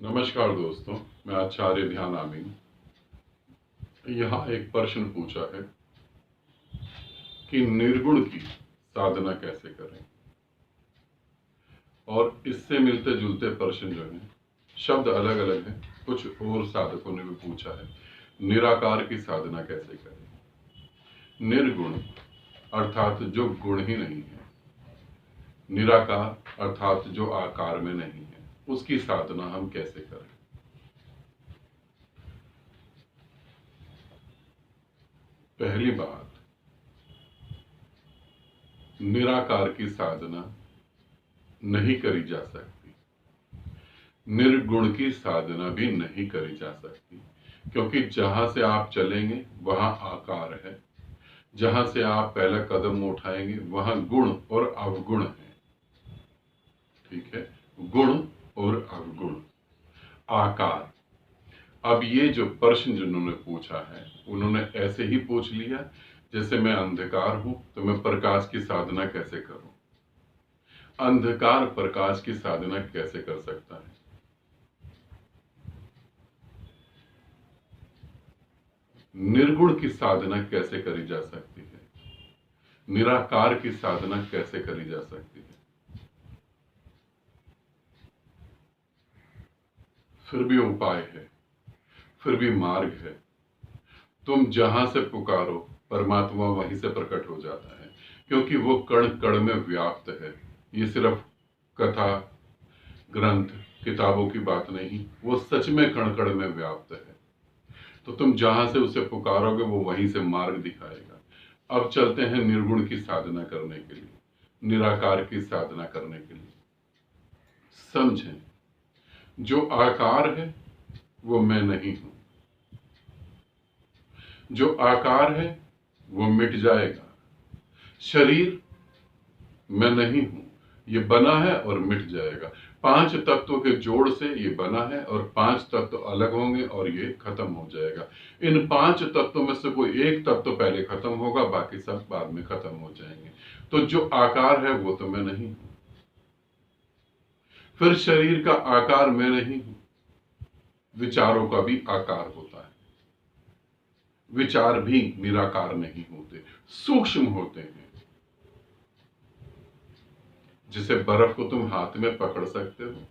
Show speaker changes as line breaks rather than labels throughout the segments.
नमस्कार दोस्तों, मैं आचार्य ध्यान आमीन। यहाँ एक प्रश्न पूछा है कि निर्गुण की साधना कैसे करें। और इससे मिलते जुलते प्रश्न जो हैं, शब्द अलग अलग हैं, कुछ और साधकों ने भी पूछा है, निराकार की साधना कैसे करें। निर्गुण अर्थात जो गुण ही नहीं है, निराकार अर्थात जो आकार में नहीं है, उसकी साधना हम कैसे करें। पहली बात, निराकार की साधना नहीं करी जा सकती, निर्गुण की साधना भी नहीं करी जा सकती, क्योंकि जहां से आप चलेंगे वहां आकार है, जहां से आप पहला कदम उठाएंगे वहां गुण और अवगुण है। ठीक है, गुण और अवगुण, आकार। अब ये जो प्रश्न जिन्होंने पूछा है उन्होंने ऐसे ही पूछ लिया जैसे मैं अंधकार हूं तो मैं प्रकाश की साधना कैसे करूं। अंधकार प्रकाश की साधना कैसे कर सकता है। निर्गुण की साधना कैसे करी जा सकती है, निराकार की साधना कैसे करी जा सकती है। फिर भी उपाय है, फिर भी मार्ग है। तुम जहां से पुकारो परमात्मा वहीं से प्रकट हो जाता है, क्योंकि वो कण कण में व्याप्त है। ये सिर्फ कथा ग्रंथ किताबों की बात नहीं, वो सच में कण कण में व्याप्त है। तो तुम जहां से उसे पुकारोगे वो वहीं से मार्ग दिखाएगा। अब चलते हैं निर्गुण की साधना करने के लिए, निराकार की साधना करने के लिए। समझें, जो आकार है वो मैं नहीं हूं, जो आकार है वो मिट जाएगा। शरीर मैं नहीं हूं, ये बना है और मिट जाएगा। 5 तत्वों के जोड़ से ये बना है और 5 तत्व अलग होंगे और ये खत्म हो जाएगा। इन 5 तत्वों में से कोई एक तत्व पहले खत्म होगा, बाकी सब बाद में खत्म हो जाएंगे। तो जो आकार है वो तो मैं नहीं हूं। फिर शरीर का आकार मैं नहीं हूं, विचारों का भी आकार होता है। विचार भी निराकार नहीं होते, सूक्ष्म होते हैं। जिसे बर्फ को तुम हाथ में पकड़ सकते हो,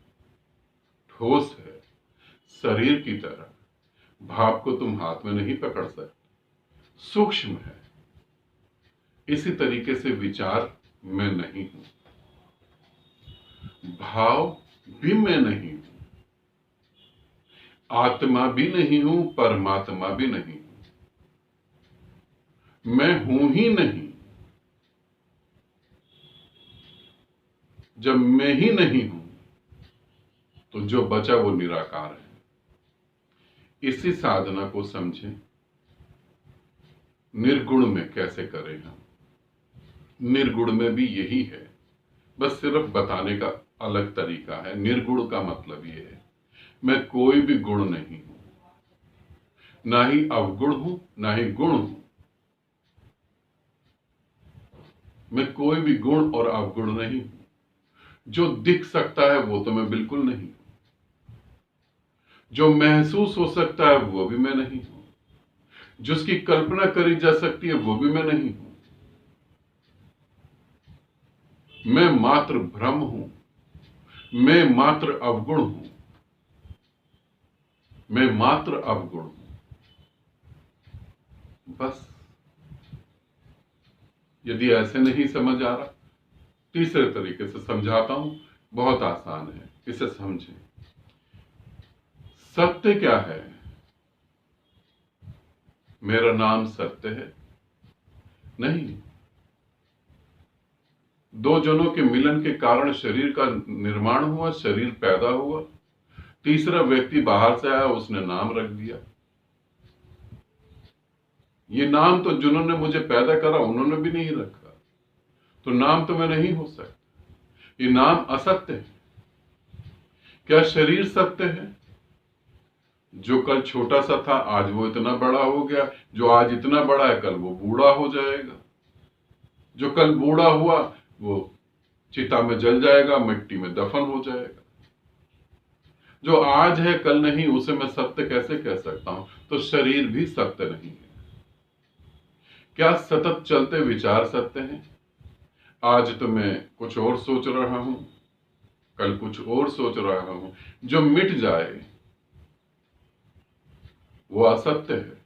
ठोस है शरीर की तरह, भाव को तुम हाथ में नहीं पकड़ सकते, सूक्ष्म है। इसी तरीके से विचार मैं नहीं हूं, भाव भी मैं नहीं हूं, आत्मा भी नहीं हूं, परमात्मा भी नहीं हूं, मैं हूं ही नहीं। जब मैं ही नहीं हूं तो जो बचा वो निराकार है। इसी साधना को समझें, निर्गुण में कैसे करें हम। निर्गुण में भी यही है, बस सिर्फ बताने का अलग तरीका है। निर्गुण का मतलब ये है, मैं कोई भी गुण नहीं हूं, ना ही अवगुण हूं ना ही गुण हूं। मैं कोई भी गुण और अवगुण नहीं हूं। जो दिख सकता है वो तो मैं बिल्कुल नहीं हूं, जो महसूस हो सकता है वो भी मैं नहीं हूं, जिसकी कल्पना करी जा सकती है वो भी मैं नहीं हूं। मैं मात्र भ्रम हूं, मैं मात्र अवगुण हूं, मैं मात्र अवगुण हूं। बस, यदि ऐसे नहीं समझ आ रहा, तीसरे तरीके से समझाता हूं, बहुत आसान है, इसे समझें। सत्य क्या है? मेरा नाम सत्य है? नहीं। दो जनों के मिलन के कारण शरीर का निर्माण हुआ, शरीर पैदा हुआ, तीसरा व्यक्ति बाहर से आया, उसने नाम रख दिया। ये नाम तो जिन्होंने मुझे पैदा करा उन्होंने भी नहीं रखा, तो नाम तो मैं नहीं हो सकता। ये नाम असत्य है। क्या शरीर सत्य है? जो कल छोटा सा था आज वो इतना बड़ा हो गया, जो आज इतना बड़ा है कल वो बूढ़ा हो जाएगा, जो कल बूढ़ा हुआ वो चिता में जल जाएगा, मिट्टी में दफन हो जाएगा। जो आज है कल नहीं, उसे मैं सत्य कैसे कह सकता हूं? तो शरीर भी सत्य नहीं है। क्या सतत चलते विचार सत्य हैं? आज तो मैं कुछ और सोच रहा हूं, कल कुछ और सोच रहा हूं। जो मिट जाए वो असत्य है।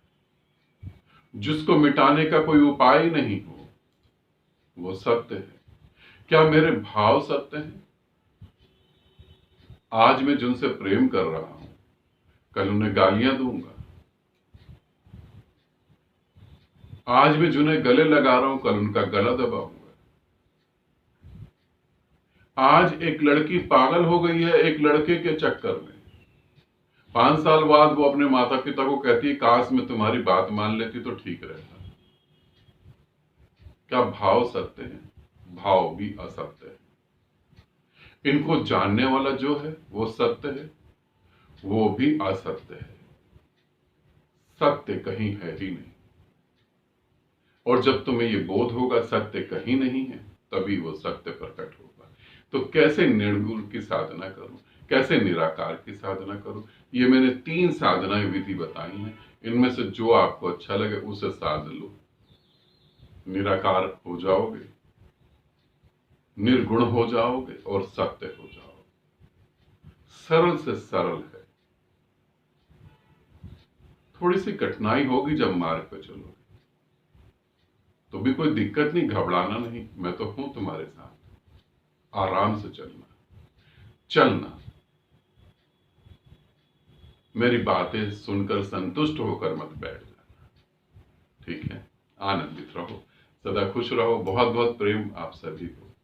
जिसको मिटाने का कोई उपाय नहीं हो वो सत्य है। क्या मेरे भाव सत्य हैं? आज मैं जिनसे प्रेम कर रहा हूं, कल उन्हें गालियां दूंगा। आज मैं जिन्हें गले लगा रहा हूं, कल उनका गला दबाऊंगा। आज एक लड़की पागल हो गई है एक लड़के के चक्कर में। 5 साल बाद वो अपने माता पिता को कहती है, काश मैं तुम्हारी बात मान लेती तो ठीक रहता। क्या भाव सत्य है? भाव भी असत्य है। इनको जानने वाला जो है वो सत्य है, वो भी असत्य है। सत्य कहीं है ही नहीं। और जब तुम्हें ये बोध होगा सत्य कहीं नहीं है, तभी वो सत्य प्रकट होगा। तो कैसे निर्गुण की साधना करूं, कैसे निराकार की साधना करूं? ये मैंने 3 साधनाएं विधि बताई हैं। इनमें से जो आपको अच्छा लगे उसे साध लो। निराकार हो जाओगे, निर्गुण हो जाओगे और सत्य हो जाओगे। सरल से सरल है। थोड़ी सी कठिनाई होगी जब मार्ग पे चलोगे, तो भी कोई दिक्कत नहीं, घबराना नहीं। मैं तो हूं तुम्हारे साथ। आराम से चलना। मेरी बातें सुनकर संतुष्ट होकर मत बैठ जाना, ठीक है? आनंदित रहो, सदा खुश रहो। बहुत बहुत प्रेम आप सभी को।